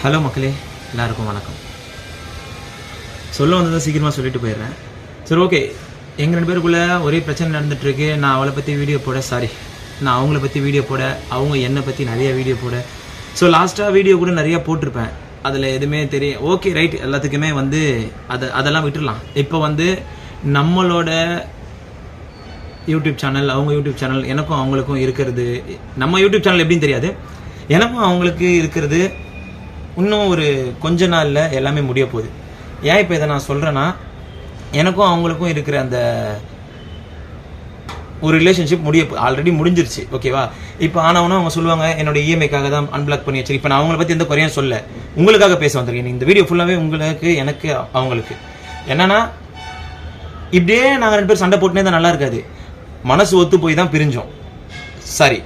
Hello மக்களே, எல்லாருக்கும் வணக்கம். சொல்ல வந்ததை சீக்கிரமாக சொல்லிட்டு போயிடுறேன். சரி, ஓகே. எங்கள் 2 பேருக்குள்ளே ஒரே பிரச்சனை நடந்துகிட்ருக்கு. நான் அவளை பற்றி வீடியோ போட, நான் அவங்கள பற்றி வீடியோ போட, அவங்க என்னை பற்றி நிறைய வீடியோ போட. ஸோ லாஸ்ட்டாக வீடியோ கூட நிறையா போட்டிருப்பேன். அதில் எதுவுமே தெரியும். ஓகே, ரைட், எல்லாத்துக்குமே அதெல்லாம் விட்டுடலாம். இப்போ நம்மளோட யூடியூப் சேனல், அவங்க யூடியூப் சேனல், எனக்கும் அவங்களுக்கும் இருக்கிறது, நம்ம யூடியூப் சேனல் எப்படின்னு தெரியாது, எனக்கும் அவங்களுக்கு இருக்கிறது இன்னும் ஒரு கொஞ்ச நாளில் எல்லாமே முடிய போகுது. ஏன் இப்போ இதை நான் சொல்கிறேன்னா, எனக்கும் அவங்களுக்கும் இருக்கிற அந்த ஒரு ரிலேஷன்ஷிப் ஆல்ரெடி முடிஞ்சிருச்சு, ஓகேவா? இப்போ ஆனவனா அவங்க சொல்லுவாங்க, என்னோட இஎம்ஐக்காக தான் அன்பிளாக் பண்ணி வச்சு. இப்போ நான் அவங்கள பற்றி எந்த குறையும் சொல்ல, உங்களுக்காக பேச வந்திருக்கேன். இந்த வீடியோ ஃபுல்லாகவே உங்களுக்கு, எனக்கு, அவங்களுக்கு. என்னன்னா, இப்படியே நாங்கள் 2 பேரும் சண்டை போட்டுனே தான் நல்லா இருக்காது. மனசு ஒத்து போய் தான் பிரிஞ்சோம். சரி,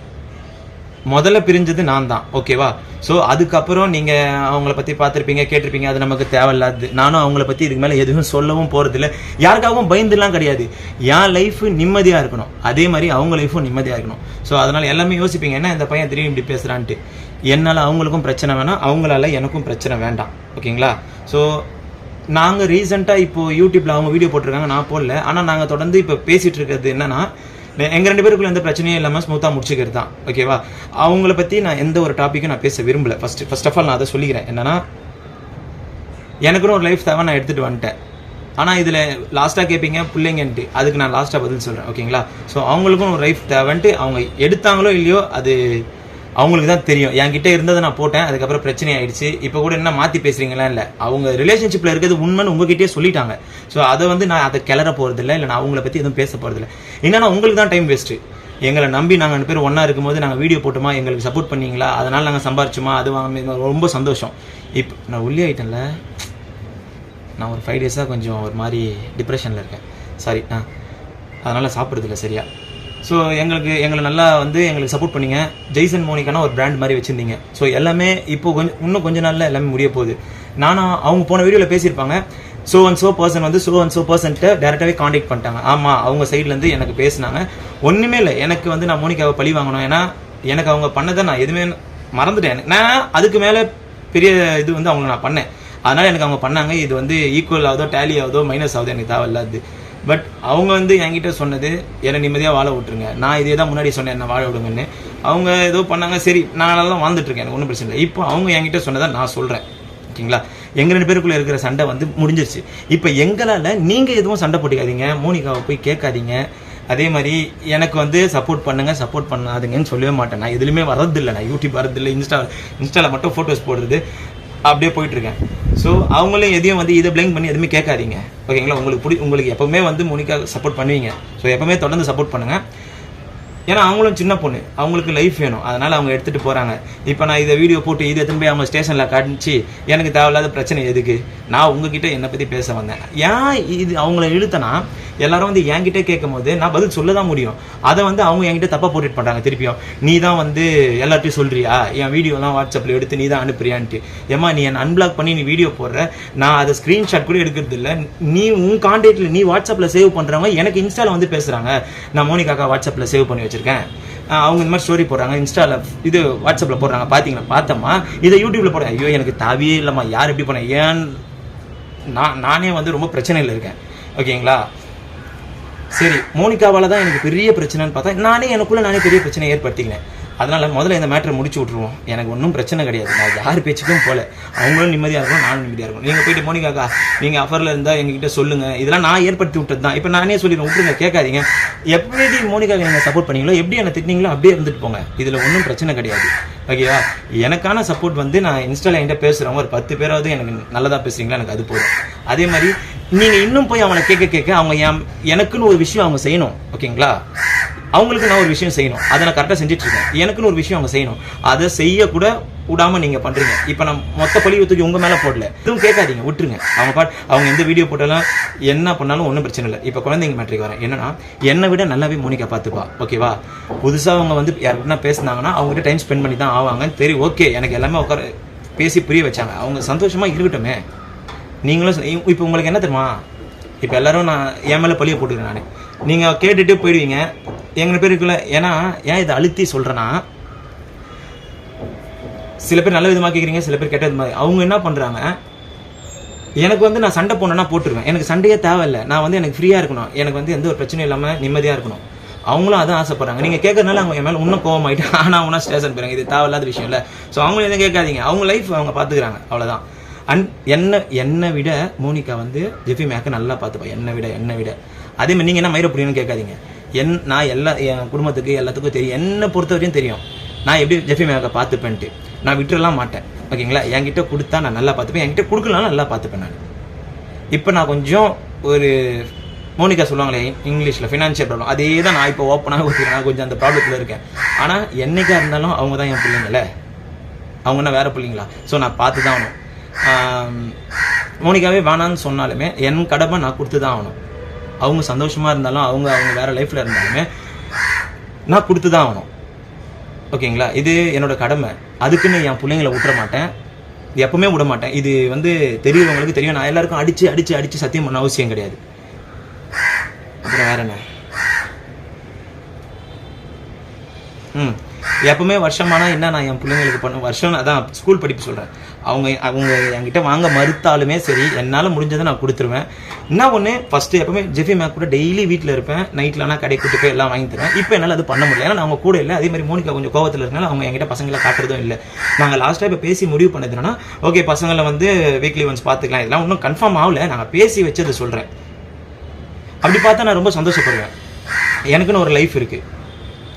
முதல்ல பிரிஞ்சது நான் தான், ஓகேவா? ஸோ அதுக்கப்புறம் நீங்கள் அவங்கள பற்றி பார்த்துருப்பீங்க, கேட்டிருப்பீங்க. அது நமக்கு தேவையில்லாது. நானும் அவங்கள பற்றி இதுக்கு மேலே எதுவும் சொல்லவும் போகிறதில்ல. யாருக்காகவும் பயந்துலாம் கிடையாது. என் லைஃபு நிம்மதியாக இருக்கணும், அதே மாதிரி அவங்க லைஃபும் நிம்மதியாக இருக்கணும். ஸோ அதனால் எல்லாமே யோசிப்பீங்க, என்ன இந்த பையன் திடீர்னு இப்படி பேசுகிறான்ட்டு. என்னால் அவங்களுக்கும் பிரச்சனை வேணாம், அவங்களால எனக்கும் பிரச்சனை வேண்டாம், ஓகேங்களா? ஸோ நாங்கள் ரீசெண்டாக இப்போது யூடியூப்பில் அவங்க வீடியோ போட்டிருக்காங்க, நான் போடல. ஆனால் நாங்கள் தொடர்ந்து இப்போ பேசிகிட்டு இருக்கிறது என்னென்னா, எங்கள் 2 பேருக்குள்ள எந்த பிரச்சனையும் இல்லாமல் ஸ்மூத்தாக முடிச்சுக்கிறது தான், ஓகேவா? அவங்கள பற்றி நான் எந்த ஒரு டாப்பிக்கும் நான் பேச விரும்பலை. ஃபர்ஸ்ட் ஆஃப் ஆல் நான் அதை சொல்லிக்கிறேன். என்னன்னா, எனக்குன்னு ஒரு லைஃப் தேவை, நான் எடுத்துகிட்டு வந்துட்டேன். ஆனால் இதில் லாஸ்ட்டாக கேட்பீங்க பிள்ளைங்கன்ட்டு, அதுக்கு நான் லாஸ்ட்டாக பதில் சொல்கிறேன், ஓகேங்களா? ஸோ அவங்களுக்கும் ஒரு லைஃப் தேவைன்ட்டு அவங்க எடுத்தாங்களோ இல்லையோ அது அவங்களுக்கு தான் தெரியும். என்கிட்ட இருந்ததை நான் போட்டேன், அதுக்கப்புறம் பிரச்சனை ஆயிடுச்சு. இப்போ கூட என்ன மாற்றி பேசுகிறீங்களா? இல்லை, அவங்க ரிலேஷன்ஷிப்பில் இருக்கிறது உண்மைன்னு உங்ககிட்டே சொல்லிட்டாங்க. ஸோ அதை நான் அதை கிளற போகிறதில்ல, இல்லை நான் அவங்கள பற்றி எதுவும் பேச போகிறதில்ல. என்னன்னா, உங்களுக்கு தான் டைம் வேஸ்ட்டு. எங்களை நம்பி நாங்கள் 2 பேரும் ஒன்றா இருக்கும்போது நாங்கள் வீடியோ போட்டோமா, எங்களுக்கு சப்போர்ட் பண்ணீங்களா, அதனால் நாங்கள் சம்பாரிச்சோமா, அது வாங்க ரொம்ப சந்தோஷம். இப்போ நான் உள்ளே ஆகிட்டேன்ல, நான் ஒரு 5 டேஸாக கொஞ்சம் ஒரு மாதிரி டிப்ரெஷனில் இருக்கேன். சாரி, அதனால் சாப்பிட்றதில்ல சரியா. ஸோ எங்களை நல்லா எங்களுக்கு சப்போர்ட் பண்ணிங்க. ஜெய்சன் மோனிக்கான ஒரு பிராண்ட் மாதிரி வச்சுருந்தீங்க. ஸோ எல்லாமே இப்போ இன்னும் கொஞ்ச நாளில் எல்லாமே முடிய போகுது. அவங்க போன வீடியோவில் பேசியிருப்பாங்க, ஸோ அண்ட் ஸோ பர்சன்ட்டை டேரெக்டாகவே காண்டாக்ட் பண்ணிட்டாங்க. ஆமாம், அவங்க சைட்லேருந்து எனக்கு பேசினாங்க. ஒன்றுமே இல்லை, எனக்கு நான் மோனிக்காவை பழி வாங்கணும். ஏன்னா எனக்கு அவங்க பண்ணதை நான் எதுவுமே மறந்துட்டேன். நான் அதுக்கு மேலே பெரிய இது அவங்களுக்கு நான் பண்ணேன். அதனால் எனக்கு அவங்க பண்ணாங்க. இது ஈக்குவல் ஆகுதோ, டேலி ஆகுதோ, மைனஸ் ஆகுதோ, எனக்கு தேவையில்லாது. பட் அவங்க என்கிட்ட சொன்னது, என்னை நிம்மதியாக வாழ விட்டுருங்க. நான் இதே தான் முன்னாடி சொன்னேன், என்ன வாழ விடுங்கன்னு. அவங்க ஏதோ பண்ணாங்க. சரி, நான் நல்லா வாழ்ந்துட்டுருக்கேன், எனக்கு ஒன்றும் பிரச்சனை இல்லை. இப்போ அவங்க என்கிட்ட சொன்னதை நான் சொல்கிறேன், ஓகேங்களா? எங்கள் 2 பேருக்குள்ளே இருக்கிற சண்டை முடிஞ்சிருச்சு. இப்போ எங்களால் நீங்கள் எதுவும் சண்டை போட்டுக்காதீங்க, மோனிகாவை போய் கேட்காதீங்க. அதே மாதிரி எனக்கு சப்போர்ட் பண்ணுங்கள், சப்போர்ட் பண்ணாதுங்கன்னு சொல்லவே மாட்டேன். நான் எதுலையுமே வரதில்லை, நான் யூடியூப் வரதில்லை, இன்ஸ்டாவில் மட்டும் ஃபோட்டோஸ் போடுறது, அப்படியே போயிட்டுருக்கேன். ஸோ அவங்களும் எதையும் இதை பிளேம் பண்ணி எதுவுமே கேட்காதீங்க, ஓகேங்களா? உங்களுக்கு எப்போவுமே மோனிகா சப்போர்ட் பண்ணுவீங்க. ஸோ எப்போவுமே தொடர்ந்து சப்போர்ட் பண்ணுங்கள். ஏன்னா அவங்களும் சின்ன பொண்ணு, அவங்களுக்கு லைஃப் வேணும், அதனால் அவங்க எடுத்துகிட்டு போகிறாங்க. இப்போ நான் இதை வீடியோ போட்டு இதை எடுத்துன்னு போய் அவங்க ஸ்டேஷனில் காட்டிச்சு, எனக்கு தேவையில்லாத பிரச்சனை எதுக்கு? நான் உங்ககிட்ட என்னை பற்றி பேச வந்தேன். ஏன் இது அவங்கள இழுத்தனா, எல்லாரும் என்கிட்ட கேட்கும் போது நான் பதில் சொல்ல தான் முடியும். அதை அவங்க என்கிட்ட தப்பாக போட்டுட்டு பண்ணுறாங்க. திருப்பியும் நீ தான் எல்லாத்தையும் சொல்கிறியா, என் வீடியோலாம் வாட்ஸ்அப்பில் எடுத்து நீ தான் அனுப்புறியான்ட்டு. ஏமா, நீ என்னை அன்பிளாக் பண்ணி நீ வீடியோ போடுற, நான் அதை ஸ்க்ரீன்ஷாட் கூட எடுக்கிறது இல்லை. நீ உன் கான்டாக்டில் நீ வாட்ஸ்அப்பில் சேவ் பண்ணுறவங்க எனக்கு இன்ஸ்டாவில் பேசுகிறாங்க. நான் மோனிகாக்கா வாட்ஸ்அப்பில் சேவ் பண்ணி வச்சுருக்கேன், அவங்க இந்த மாதிரி ஸ்டோரி போடுறாங்க, இன்ஸ்டாவில் வாட்ஸ்அப்பில் போடுறாங்க, பார்த்தீங்களா? பார்த்தம்மா, இதை யூடியூப்பில் போடுறேன். ஐயோ, எனக்கு தேவையே இல்லைம்மா, யார் எப்படி பண்ணேன்? ஏன் நானே ரொம்ப பிரச்சனையில் இருக்கேன், ஓகேங்களா? சரி, மோனிகாவால் தான் எனக்கு பெரிய பிரச்சனைன்னு பார்த்தா எனக்குள்ளே பெரிய பிரச்சனை ஏற்படுத்திக்கிறேன். அதனால் முதல்ல இந்த மேட்டரை முடிச்சு விட்ருவோம். எனக்கு ஒன்றும் பிரச்சனை கிடையாது, நான் யார் பேச்சுக்கும் போல. அவங்களும் நிம்மதியாக இருக்கணும், நானும் நிம்மதியாக இருக்கணும். நீங்கள் போயிட்டு மோனிகாக்கா நீங்கள் அஃபரில் இருந்தால் எங்ககிட்ட சொல்லுங்கள், இதெல்லாம் நான் ஏற்படுத்தி விட்டது தான். இப்போ நானே சொல்லிடுவேன், விட்டுருங்க, கேட்காதீங்க. எப்படி மோனிகாவை நீங்கள் சப்போர்ட் பண்ணீங்களோ, எப்படி என்னை திட்டினீங்களோ அப்படியே இருந்துட்டு போங்க, இதில் ஒன்றும் பிரச்சனை கிடையாது, ஓகேவா? எனக்கான சப்போர்ட் நான் இன்ஸ்டாவில் என்கிட்ட பேசுகிறவங்க ஒரு 10 பேராவது எனக்கு நல்லதாக பேசுகிறீங்களா, எனக்கு அது போதும். அதே மாதிரி நீங்கள் இன்னும் போய் அவங்கள கேட்க அவங்க எனக்குன்னு ஒரு விஷயம் அவங்க செய்யணும், ஓகேங்களா? அவங்களுக்கு நான் ஒரு விஷயம் செய்யணும், அதை நான் கரெக்டாக செஞ்சுட்ருக்கேன். எனக்குன்னு ஒரு விஷயம் அவங்க செய்யணும், அதை செய்யக்கூட விடாமல் நீங்கள் பண்ணுறீங்க. இப்போ நான் மொத்த பழி தூக்கி உங்கள் மேலே போடல, எதுவும் கேட்காதீங்க, விட்டுருங்க. அவங்க எந்த வீடியோ போட்டாலும் என்ன பண்ணாலும் ஒன்றும் பிரச்சனை இல்லை. இப்போ குழந்தைங்க மேட்ரிக் வரேன். என்னன்னா, என்னை விட நல்லாவே மோனிகா பார்த்துப்பா, ஓகேவா? புதுசாக அவங்க யாருக்குன்னா பேசுனாங்கன்னா அவங்ககிட்ட டைம் ஸ்பெண்ட் பண்ணி தான் ஆவாங்க. சரி, ஓகே, எனக்கு எல்லாமே உட்கார பேசி புரிய வச்சாங்க. அவங்க சந்தோஷமாக இருக்கட்டுமே. நீங்களும் இப்போ உங்களுக்கு என்ன தெரியுமா, இப்போ எல்லாரும் நான் என் மேலே பழிய போட்டுக்கிறேன். நான் நீங்கள் கேட்டுட்டு போயிடுவீங்க எங்கள் பேருக்குள்ள. ஏன்னா ஏன் இதை அழுத்தி சொல்கிறேன்னா, சில பேர் நல்ல விதமாக கேட்குறீங்க, சில பேர் கெட்ட விதமாக. அவங்க என்ன பண்ணுறாங்க, எனக்கு வந்து நான் சண்டை போனேன்னா போட்டுருவேன், எனக்கு சண்டையே தேவையில்லை, நான் வந்து எனக்கு ஃப்ரீயாக இருக்கணும், எனக்கு வந்து எந்த ஒரு பிரச்சனையும் இல்லாமல் நிம்மதியாக இருக்கணும். அவங்களும் அதான் ஆசைப்படுறாங்க. நீங்கள் கேட்கறதுனால அவங்க என் மேலே இன்னும் கோவமாயிட்டு ஆனால் அவங்க ஸ்டேஷன் போகிறாங்க. இது தேவையில்லாத விஷயம் இல்லை. ஸோ அவங்களும் எதுவும் கேட்காதீங்க, அவங்க லைஃப் அவங்க பார்த்துக்கிறாங்க, அவ்வளோதான். என்னை விட மோனிகா வந்து ஜெஃபி மேக்கை நல்லா பார்த்துப்பா, என்னை விட. அதே மாதிரி நீங்கள் என்ன மயிரை புரியணும்னு கேட்காதீங்க. நான் என் குடும்பத்துக்கு எல்லாத்துக்கும் தெரியும், என்னை பொறுத்த வரையும் தெரியும் நான் எப்படி ஜெஃபி மேக்கை பார்த்துப்பேன்ட்டு. நான் விட்டுறலாம் மாட்டேன், ஓகேங்களா. என்கிட்ட கொடுத்தா நான் நல்லா பார்த்துப்பேன், என்கிட்ட கொடுக்கலாம் நல்லா பார்த்துப்பேன் நான். இப்போ நான் கொஞ்சம் ஒரு மோனிகா சொல்லுவாங்களே இங்கிலீஷில் ஃபினான்ஷியல் ப்ராப்ளம், அதே தான் நான் இப்போ ஓப்பனாக ஒத்துக்கிறேன். நான் கொஞ்சம் அந்த ப்ராப்ளத்தில் இருக்கேன். ஆனால் என்னைக்காக இருந்தாலும் அவங்க தான் என் பிள்ளைங்களே, அவங்க என்ன வேறு பிள்ளைங்களா? ஸோ நான் பார்த்து தான் ஆகணும். மோனிகாவே வேணான்னு சொன்னாலுமே என் கடமை நான் கொடுத்து தான் ஆகணும். அவங்க சந்தோஷமாக இருந்தாலும் அவங்க வேறு லைஃப்பில் இருந்தாலுமே நான் கொடுத்து தான் ஆகணும், ஓகேங்களா. இது என்னோட கடமை. அதுக்குன்னு என் பிள்ளைங்களை விட்டுற மாட்டேன், எப்பவுமே விட மாட்டேன். இது வந்து தெரியவங்களுக்கு தெரியும். நான் எல்லாருக்கும் அடிச்சு சத்தியம் பண்ண அவசியம் கிடையாது. அப்புறம் வேற என்ன, எப்பவுமே வருஷமானா என்ன நான் என் பிள்ளைங்களுக்கு பண்ண வருஷம் அதான் ஸ்கூல் படிப்பு சொல்கிறேன். அவங்க என்கிட்ட வாங்க மறுத்தாலுமே சரி, என்னால் முடிஞ்சதை நான் கொடுத்துருவேன். என்ன ஒன்று, ஃபஸ்ட்டு எப்பவுமே ஜெஃபி மேக் கூட டெய்லி வீட்டில் இருப்பேன், நைட்டில் ஆனால் கடை கூட்டு போய் எல்லாம் வாங்கி தருவேன். இப்போ என்னால் அது பண்ண முடியல, ஏன்னா அவங்க கூட இல்லை. அதே மாதிரி மோனிகா கொஞ்சம் கோவத்தில் இருக்கனால அவங்க என்கிட்ட பசங்களை காட்டுறதும் இல்லை. நாங்கள் லாஸ்ட்டாக இப்போ பேசி முடிவு பண்ணது என்னன்னா, ஓகே பசங்களை வந்து வீக்லி ஒன்ஸ் பார்த்துக்கலாம். இதெல்லாம் ஒன்றும் கன்ஃபார்ம் ஆகல, நாங்கள் பேசி வச்சது சொல்கிறேன். அப்படி பார்த்தா நான் ரொம்ப சந்தோஷப்படுவேன். எனக்குன்னு ஒரு லைஃப் இருக்குது,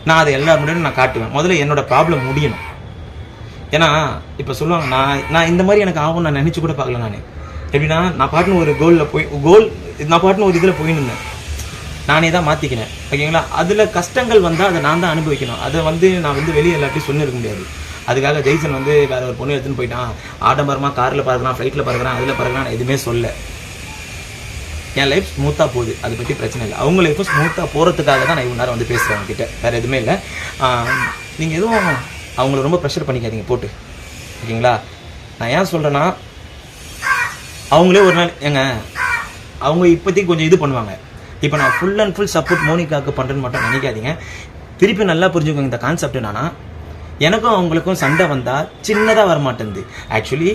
நான் அதை எல்லா முன்னாடியும் நான் காட்டுவேன். முதல்ல என்னோட ப்ராப்ளம் முடியணும். ஏன்னா இப்போ சொல்லுவாங்க, நான் இந்த மாதிரி எனக்கு ஆகும் நான் நினச்சி கூட பார்க்கல. நான் எப்படின்னா, நான் பாட்டுன்னு ஒரு நான் பாட்டுன்னு ஒரு இதில் போயின்னு இருந்தேன், நானே தான் மாற்றிக்கினேன், ஓகேங்களா. அதில் கஷ்டங்கள் வந்தால் அதை நான் தான் அனுபவிக்கணும். அதை வந்து நான் வந்து வெளியே எல்லாத்தையும் சொல்லியிருக்க முடியாது. அதுக்காக ஜெய்சன் வந்து வேற ஒரு பொண்ணு எடுத்துன்னு போயிட்டான், ஆடம்பரமாக காரில் பறக்கிறான், ஃப்ளைட்டில் பறக்கிறான், அதில் பறக்கிறான், நான் எதுவுமே சொல்ல. என் லைஃப் ஸ்மூத்தாக போகுது, அதை பற்றி பிரச்சனை இல்லை. அவங்க லைஃப்பும் ஸ்மூத்தாக போகிறதுக்காக தான் நான் இவ்வளோ நேரம் வந்து பேசுகிறேன் அவங்ககிட்ட, வேறு எதுவுமே இல்லை. நீங்கள் எதுவும் அவங்கள ரொம்ப ப்ரெஷர் பண்ணிக்காதீங்க போட்டு, ஓகேங்களா. நான் ஏன் சொல்கிறேன்னா, அவங்களே ஒரு நாள் அவங்க இப்போதைக்கு கொஞ்சம் இது பண்ணுவாங்க. இப்போ நான் ஃபுல் அண்ட் ஃபுல் சப்போர்ட் மோனிகாவுக்கு பண்ணுறேன்னு மட்டும் நினைக்காதீங்க. திருப்பி நல்லா புரிஞ்சுக்கோங்க இந்த கான்செப்ட் என்னன்னா, எனக்கும் அவங்களுக்கும் சண்டை வந்தால் சின்னதாக வரமாட்டேங்குது. ஆக்சுவலி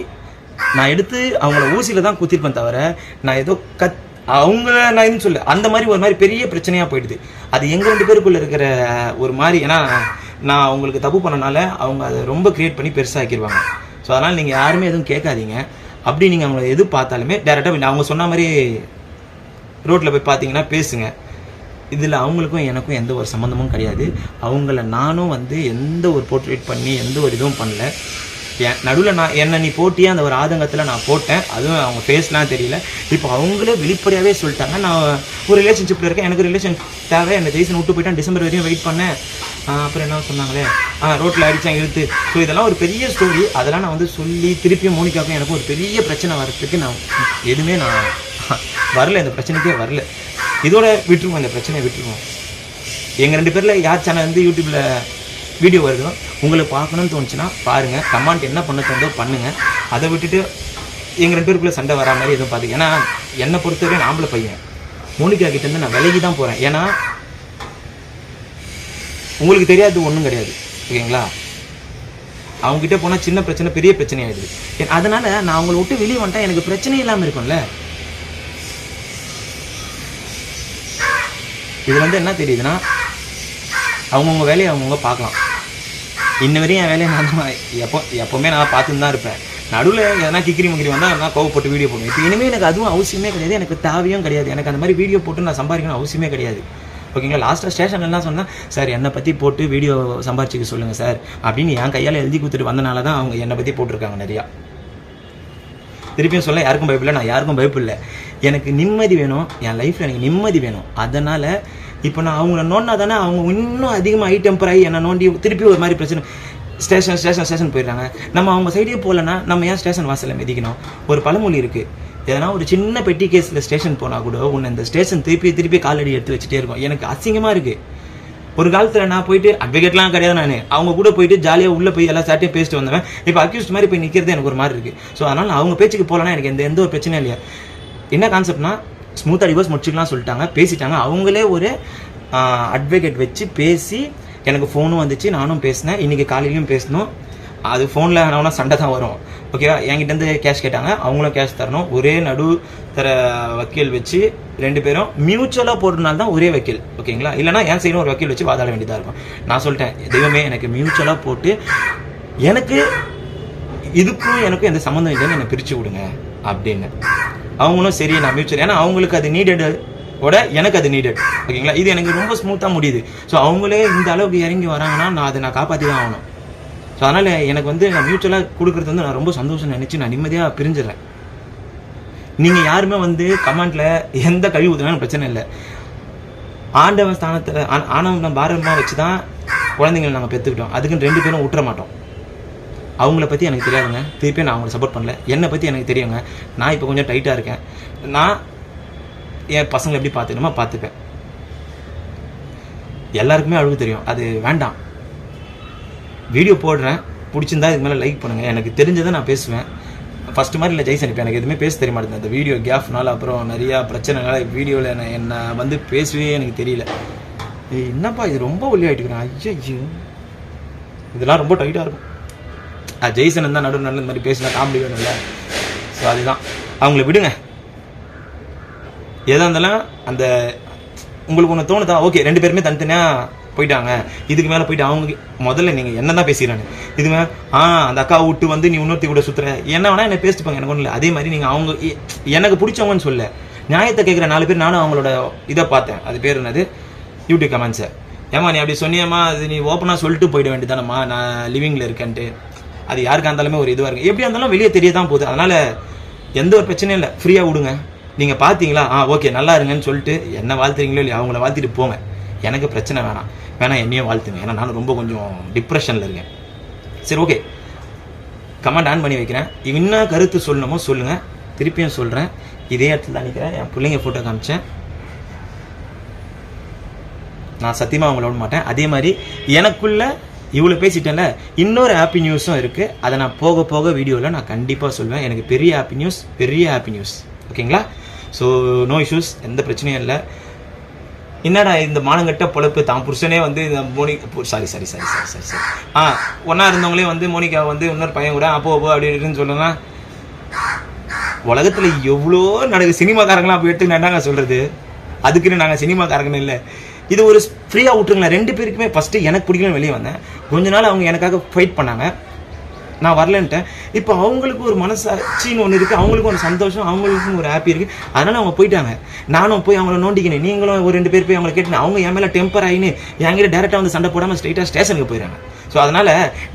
நான் எடுத்து அவங்கள ஊசியில் தான் குத்திருப்பேன் தவிர, நான் ஏதோ அவங்கள நான் எதுன்னு சொல்ல, அந்த மாதிரி ஒரு மாதிரி பெரிய பிரச்சனையாக போயிடுது. அது எங்கள் 2 பேருக்குள்ளே இருக்கிற ஒரு மாதிரி. ஏன்னா நான் அவங்களுக்கு தப்பு பண்ணனால அவங்க அதை ரொம்ப கிரியேட் பண்ணி பெருசாக்கிடுவாங்க. ஸோ அதனால் நீங்கள் யாருமே எதுவும் கேட்காதீங்க. அப்படி நீங்கள் அவங்கள எது பார்த்தாலுமே டேரெக்டாக அவங்க சொன்ன மாதிரி ரோட்டில் போய் பார்த்தீங்கன்னா பேசுங்க. இதில் அவங்களுக்கும் எனக்கும் எந்த ஒரு சம்மந்தமும் கிடையாது. அவங்கள நானும் வந்து எந்த ஒரு போர்ட்ரேட் பண்ணி எந்த ஒரு இதுவும் பண்ணல. நடுவில் என்னை நீ போட்டியே அந்த ஒரு ஆதங்கத்தில் நான் போட்டேன், அதுவும் அவங்க ஃபேஸ்லாம் தெரியல. இப்போ அவங்களே வெளிப்படையாகவே சொல்லிட்டாங்க, நான் ஒரு ரிலேஷன்ஷிப்பில் இருக்கேன், எனக்கு ரிலேஷன் தேவை, என்னை ஜெய்சன் விட்டு போயிட்டான், டிசம்பர் வரையும் வெயிட் பண்ணேன். அப்புறம் என்ன சொன்னாங்களே, ரோட்டில் அடித்தான் இழுத்து. ஸோ இதெல்லாம் ஒரு பெரிய ஸ்டோரி. அதெல்லாம் நான் வந்து சொல்லி திருப்பியும் மோனிகாவுக்கும் எனக்கும் ஒரு பெரிய பிரச்சனை வரத்துக்கு நான் எதுவுமே நான் வரல, இந்த பிரச்சனைக்கே வரல. இதோட விட்டுருவோம், இந்த பிரச்சனையை விட்டுருவோம். எங்கள் 2 பேரில் யார் சேனல் வந்து யூடியூப்பில் வீடியோ வருதோ உங்களுக்கு பார்க்கணும்னு தோணுச்சுன்னா பாருங்கள், கமெண்ட் என்ன பண்ண தோணுதோ பண்ணுங்கள். அதை விட்டுட்டு எங்கள் 2 பேருக்குள்ளே சண்டை வரா மாதிரி எதுவும் பார்த்துக்க. ஏன்னா என்னை பொறுத்தவரை நான் ஆம்பளை பையன், மோனிகா கிட்டேருந்து நான் விலகி தான் போகிறேன். ஏன்னா உங்களுக்கு தெரியாது ஒன்றும் கிடையாது, ஓகேங்களா. அவங்ககிட்ட போனால் சின்ன பிரச்சனை பெரிய பிரச்சனை ஆகிடுது. அதனால் நான் அவங்கள விட்டு வெளியே வந்துட்டா எனக்கு பிரச்சனை இல்லாமல் இருக்கும்ல. இது வந்து என்ன தெரியுதுன்னா, அவங்கவுங்க வேலையை அவங்கவுங்க பார்க்கலாம். இன்ன வரையும் என் வேலையை நான் தான் எப்போவுமே நான் பார்த்துன்னு தான் இருப்பேன். நடுவில் எதனா கிக்கிரி முக்கிரி வந்தால் நான் கோவப்பட்டு வீடியோ போடுவேன். இப்போ இனிமேல் எனக்கு அதுவும் அவசியமே கிடையாது, எனக்கு தேவையும் கிடையாது. எனக்கு அந்த மாதிரி வீடியோ போட்டு நான் சம்பாதிக்கணும் அவசியமே கிடையாது, ஓகேங்களா. லாஸ்ட்டாக ஸ்டேஷன்லாம் சொன்னால், சார் என்னை பற்றி போட்டு வீடியோ சம்பாரிச்சிக்க சொல்லுங்கள் சார் அப்படின்னு என் கையால் எழுதி கொடுத்துட்டு வந்தனால தான் அவங்க என்னை பற்றி போட்டிருக்காங்க நிறையா. திருப்பியும் சொல்ல யாருக்கும் பயப்பில்லை, நான் யாருக்கும் பயப்பில்லை. எனக்கு நிம்மதி வேணும், என் லைஃப்பில் எனக்கு நிம்மதி வேணும். அதனால் இப்போ நான் அவங்கள நோண்டினா தானே அவங்க இன்னும் அதிகமாக டெம்பர் ஆகி என்னை நோண்டி திருப்பி ஒரு மாதிரி பிரச்சனை. ஸ்டேஷன் போயிடுறாங்க. நம்ம அவங்க சைடே போகலன்னா நம்ம ஏன் ஸ்டேஷன் வாசலில் மிதிக்கணும்? ஒரு பழமொழி இருக்குது, எதனா ஒரு சின்ன பெட்டி கேஸில் ஸ்டேஷன் போனால் கூட உன்னை இந்த ஸ்டேஷன் திருப்பி காலடி எடுத்து வச்சுட்டே இருக்கும். எனக்கு அசிங்கமாக இருக்குது. ஒரு காலத்தில் நான் போயிட்டு அட்வொகேட்லாம் கிடையாது, நான் அவங்க கூட போயிட்டு ஜாலியாக உள்ளே போய் எல்லா சாட்டையும் பேசிட்டு வந்தவன். இப்போ அக்யூஸ்ட் மாதிரி போய் நிற்கிறது எனக்கு ஒரு மாதிரி இருக்குது. ஸோ அதனால் அவங்க பேச்சுக்கு போகலன்னா எனக்கு எந்த ஒரு பிரச்சனையும் இல்லையா. என்ன கான்செப்ட்னா, ஸ்மூத்தாக டிவோர்ஸ் முடிச்சுக்கலாம் சொல்லிட்டாங்க, பேசிட்டாங்க. அவங்களே ஒரு அட்வொகேட் வச்சு பேசி எனக்கு ஃபோனும் வந்துச்சு, நானும் பேசினேன், இன்றைக்கி காலையிலையும் பேசணும். அது ஃபோனில் ஆனவனா சண்டை தான் வரும். ஓகேவா? என்கிட்டேருந்து கேஷ் கேட்டாங்க, அவங்களும் கேஷ் தரணும். ஒரே நடு தர வக்கீல் வச்சு 2 பேரும் மியூச்சுவலாக போடுறதுனால தான் ஒரே வக்கீல். ஓகேங்களா? இல்லைனா என் சைடும் ஒரு வக்கீல் வச்சு வாதாட வேண்டியதாக இருக்கும். நான் சொல்லிட்டேன், தெய்வமே எனக்கு மியூச்சுவலாக போட்டு எனக்கு இதுக்கும் எனக்கும் எந்த சம்மந்தம் இல்லைன்னு என்னை பிரித்து விடுங்க அப்படின்னு. அவங்களும் சரி நான் மியூச்சுவல், ஏன்னா அவங்களுக்கு அது நீடட் ஓட எனக்கு அது நீடட். ஓகேங்களா? இது எனக்கு ரொம்ப ஸ்மூத்தாக முடியுது. ஸோ அவங்களே இந்த அளவுக்கு இறங்கி வராங்கன்னா நான் காப்பாற்றி தான் ஆகணும். ஸோ அதனால் எனக்கு நான் மியூச்சுவலாக கொடுக்குறது நான் ரொம்ப சந்தோஷம் நினச்சி நான் நிம்மதியாக பிரிஞ்சிடறேன். நீங்கள் யாருமே கமெண்ட்டில் எந்த கழிவு ஊற்றினாலும் பிரச்சனை இல்லை. ஆண்டவன் ஸ்தானத்தில் ஆணவம் பாரமாக வச்சு தான் குழந்தைங்களை நாங்கள் பெற்றுக்கிட்டோம். அதுக்குன்னு 2 பேரும் விட்டுற மாட்டோம். அவங்கள பற்றி எனக்கு தெரியாதுங்க, திருப்பி நான் அவங்கள சப்போர்ட் பண்ணல. என்னை பற்றி எனக்கு தெரியுங்க. நான் இப்போ கொஞ்சம் டைட்டாக இருக்கேன். நான் என் பசங்களை எப்படி பார்த்துக்கணுமா பார்த்துப்பேன். எல்லாருக்குமே அழுகு தெரியும், அது வேண்டாம். வீடியோ போடுறேன், பிடிச்சிருந்தா இதுக்கு மேலே லைக் பண்ணுங்கள். எனக்கு தெரிஞ்சதை நான் பேசுவேன். ஃபஸ்ட்டு மாதிரி இல்லை ஜெய்சன், இப்போ எனக்கு எதுவுமே பேச தெரிய மாட்டேங்குது. அந்த வீடியோ கேப்னால அப்புறம் நிறையா பிரச்சனைனால வீடியோவில் என்னை பேசவே எனக்கு தெரியல. என்னப்பா இது ரொம்ப ஒல்லி ஆகிட்டுக்கிறேன். ஐயோ இதெல்லாம் ரொம்ப டைட்டாக இருக்கும். ஜெய்சன் இருந்தால் நடுவு நல்ல மாதிரி பேசினா காமெடி வேணும்ல. ஸோ அதுதான், அவங்கள விடுங்க. எதாக இருந்தாலும் அந்த உங்களுக்கு ஒன்று தோணுதா, ஓகே 2 பேருமே தனித்தனியாக போயிட்டாங்க, இதுக்கு மேலே போயிட்டு அவங்க முதல்ல நீங்கள் என்ன தான் பேசுகிறாங்க, இது மேலே அந்த அக்கா விட்டு நீ இன்னொருத்தி கூட சுற்றுற, என்ன வேணால் என்னை பேசிட்டுப்பாங்க, எனக்கு ஒன்றும் இல்லை. அதே மாதிரி நீங்கள் அவங்க எனக்கு பிடிச்சவங்கன்னு சொல்ல நியாயத்தை கேட்குற 4 பேர் நானும் அவங்களோட இதை பார்த்தேன். அது பேர் என்னது, யூடியூப் கமெண்ட்ஸை. ஏமா நீ அப்படி சொன்னியம்மா, அது நீ ஓப்பனாக சொல்லிட்டு போயிட வேண்டியதானம்மா நான் லிவிங்கில் இருக்கேன்ட்டு. அது யாருக்கா இருந்தாலுமே ஒரு இதுவாக இருக்குது. எப்படியா இருந்தாலும் வெளியே தெரிய தான் போகுது. அதனால் எந்த ஒரு பிரச்சனையும் இல்லை, ஃப்ரீயாக விடுங்க. நீங்கள் பார்த்தீங்களா ஓகே நல்லா இருங்கன்னு சொல்லிட்டு என்ன வாழ்த்துறீங்களோ இல்லையா அவங்கள வாழ்த்திட்டு போங்க. எனக்கு பிரச்சனை வேணாம் என்னையும் வாழ்த்துங்க. ஏன்னா நான் ரொம்ப கொஞ்சம் டிப்ரெஷனில் இருக்கேன். சரி ஓகே, கமெண்ட் ஆன் பண்ணி வைக்கிறேன். என்ன கருத்து சொல்லணுமோ சொல்லுங்கள். திருப்பியும் சொல்கிறேன், இதே இடத்துல தான் நிற்கிறேன். என் பிள்ளைங்க ஃபோட்டோ காமிச்சேன். நான் சத்தியமாக அவங்கள விட மாட்டேன். அதே மாதிரி எனக்குள்ள இவ்வளோ பேசிட்டேன்ல, இன்னொரு ஹாப்பி நியூஸும் இருக்குது. அதை நான் போக போக வீடியோவில் நான் கண்டிப்பாக சொல்வேன். எனக்கு பெரிய ஹாப்பி நியூஸ். ஓகேங்களா? ஸோ நோ இஷ்யூஸ், எந்த பிரச்சனையும் இல்லை. என்னடா இந்த மானங்கட்ட பொழப்பு, தான் புருஷனே இந்த சாரி ஒன்றா இருந்தவங்களே மோனிகா இன்னொரு பையன் கூட அப்போ அப்படி இருக்குன்னு சொல்லலாம். உலகத்தில் எவ்வளோ நடக்குது. சினிமாக்காரங்களாம் அப்போ எடுத்து என்னங்க சொல்கிறது, அதுக்குன்னு நாங்கள் சினிமாக்காரங்கன்னு இல்லை. இது ஒரு ஃப்ரீயாக விட்டுருங்களேன். 2 பேருக்குமே ஃபஸ்ட்டு எனக்கு பிடிக்கலன்னு வெளியே வந்தேன். கொஞ்ச நாள் அவங்க எனக்காக ஃபைட் பண்ணாங்க, நான் வரலன்ட்டேன். இப்போ அவங்களுக்கு ஒரு மனசாட்சின்னு ஒன்று இருக்குது, அவங்களுக்கும் ஒரு சந்தோஷம், அவங்களுக்கும் ஒரு ஹாப்பி இருக்குது. அதனால் அவங்க போயிட்டாங்க. நானும் போய் அவங்கள நோண்டிக்கினேன். நீங்களும் ஒரு 2 பேர் போய் அவங்கள கேட்டேன். அவங்க என் மேலே டெம்பர் ஆகின்னு என்கிட்ட டேரெக்டாக சண்டை போடாமல் ஸ்ட்ரெயிட்டாக ஸ்டேஷனுக்கு போயிடுறாங்க. ஸோ அதனால்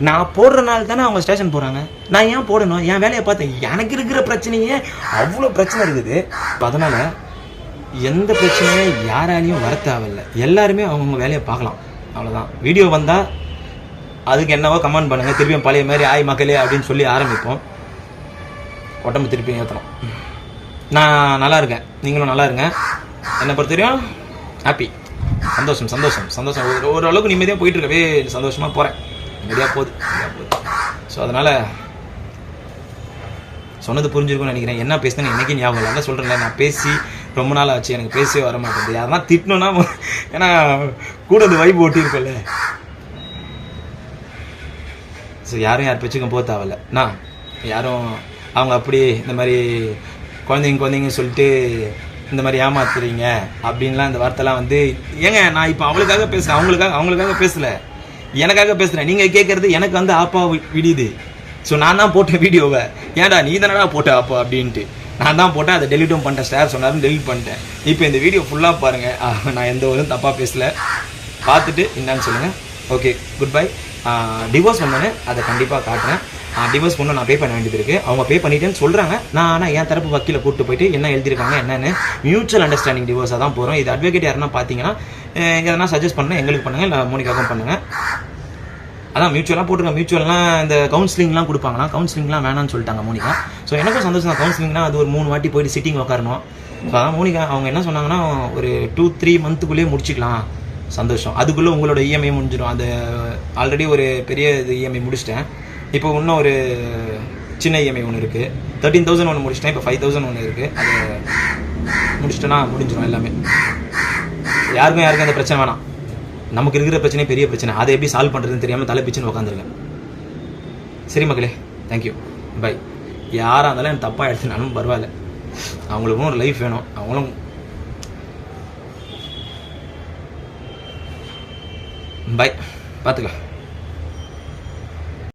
நான் போடுறனால தானே அவங்க ஸ்டேஷன் போகிறாங்க. நான் ஏன் போடணும்? என் வேலையை பார்த்தேன். எனக்கு இருக்கிற பிரச்சனையே அவ்வளோ பிரச்சனை இருக்குது. அதனால் எந்த பிரச்சனையும் யாராலையும் வர தேவையில்லை. எல்லாருமே அவங்கவுங்க வேலையை பார்க்கலாம், அவ்வளோதான். வீடியோ வந்தால் அதுக்கு என்னவோ கமெண்ட் பண்ணுங்கள். திருப்பியும் பழைய மாதிரி ஆய் மக்களே அப்படின்னு சொல்லி ஆரம்பிப்போம். உடம்பு திருப்பியும் ஏற்றணும். நான் நல்லா இருக்கேன், நீங்களும் நல்லா இருங்க. என்னை பொறுத்த வரையும் ஹாப்பி, சந்தோஷம். ஓரளவுக்கு நிம்மதியாக போயிட்டு இருக்கவே சந்தோஷமாக போகிறேன். நிம்மதியாக போகுது. ஸோ அதனால் சொன்னது புரிஞ்சிருக்கும்னு நினைக்கிறேன். என்ன பேசுனேன்னு எனக்கே ஞாபகம் இல்லை. சொல்கிறேன், நான் பேசி ரொம்ப நாள் ஆச்சு, எனக்கு பேசவே வர மாட்டேங்குது. யாருன்னா திட்டணும்னா, ஏன்னா கூட அந்த வைப் ஓட்டி இருக்கும்ல. ஸோ யாரும் யார் பேச்சுக்கும் போக தேவையில்ல. நான் யாரும் அவங்க அப்படி இந்த மாதிரி குழந்தைங்க சொல்லிட்டு இந்த மாதிரி ஏமாத்துறீங்க அப்படின்லாம் இந்த வார்த்தைலாம் ஏங்க நான் இப்போ அவளுக்காக பேசுகிறேன், அவங்களுக்காக பேசலை, எனக்காக பேசுகிறேன். நீங்கள் கேட்குறது எனக்கு ஆப்பா விடியுது. ஸோ நான் தான் போட்டேன் வீடியோவை. ஏன்டா நீ தானடா போட்ட அப்போ அப்படின்ட்டு நான் தான் போட்டேன். அதை டெலிட்டும் பண்ணிட்டேன். ஸ்டார் சொன்னாலும் டெலிட் பண்ணிட்டேன். இப்போ இந்த வீடியோ ஃபுல்லாக பாருங்கள். நான் எந்த ஒரு தப்பாக பேசலை. பார்த்துட்டு என்னன்னு சொல்லுங்கள். Okay, good bye. டிவோர்ஸ் பண்ணேன்னு அதை கண்டிப்பாக காட்டுறேன். டிவோர்ஸ் பண்ண நான் பே பண்ண வேண்டியது இருக்குது. அவங்க பே பண்ணிட்டேன்னு சொல்கிறாங்க. நான் ஆனால் என் தரப்பு வக்கீலை கூப்பிட்டு போயிட்டு என்ன எழுதியிருக்காங்க என்னென்னு மியூச்சுவல் அண்டர்ஸ்டாண்டிங் டிவோர்ஸாக தான் போகிறோம். இது அட்வொகேட் யாருன்னா பார்த்தீங்கன்னா எதனா சஜஸ்ட் பண்ணுங்கள், எங்களுக்கு பண்ணுங்கள், இல்லை மோனிகாவுக்கும் பண்ணுங்கள். அதான் மியூச்சுவலாக போட்டுருங்க. மியூச்சுவல்லாம் இந்த கவுன்சிலிங்லாம் கொடுப்பாங்கன்னா கவுன்சிலிங்லாம் வேணான்னு சொல்லிட்டாங்க மோனிகா. ஸோ எனக்கும் சந்தோஷம் தான். கவுன்சிலிங்னா அது ஒரு 3 வாட்டி போயிட்டு சிட்டிங் உட்காரணும். ஸோ அதான் மோனிகா அவங்க என்ன சொன்னாங்கன்னா ஒரு 2-3 மந்த்துக்குள்ளேயே முடிச்சிக்கலாம். சந்தோஷம். அதுக்குள்ளே உங்களோட இஎம்ஐ முடிஞ்சிடும். அது ஆல்ரெடி ஒரு பெரிய இது இஎம்ஐ முடிச்சிட்டேன். இப்போ இன்னும் ஒரு சின்ன இஎம்ஐ ஒன்று இருக்குது. 13,000 ஒன்று முடிச்சிட்டேன். இப்போ 5,000 ஒன்று இருக்குது. அது முடிச்சிட்டேன்னா முடிஞ்சிடும் எல்லாமே. யாருக்கும் அந்த பிரச்சனை வேணாம். நமக்கு இருக்கிற பிரச்சனை பெரிய பிரச்சனை. அதை எப்படி சால்வ் பண்ணுறதுன்னு தெரியாமல் தலை பிச்சுன்னு உட்காந்துருக்கேன். சரி மக்களே, தேங்க்யூ, பை. யாராக இருந்தாலும் எனக்கு தப்பாக எடுத்துனாலும் பரவாயில்ல, அவங்களுக்கும் ஒரு லைஃப் வேணும், அவங்களும் பை, பார்த்துக்கலாம்.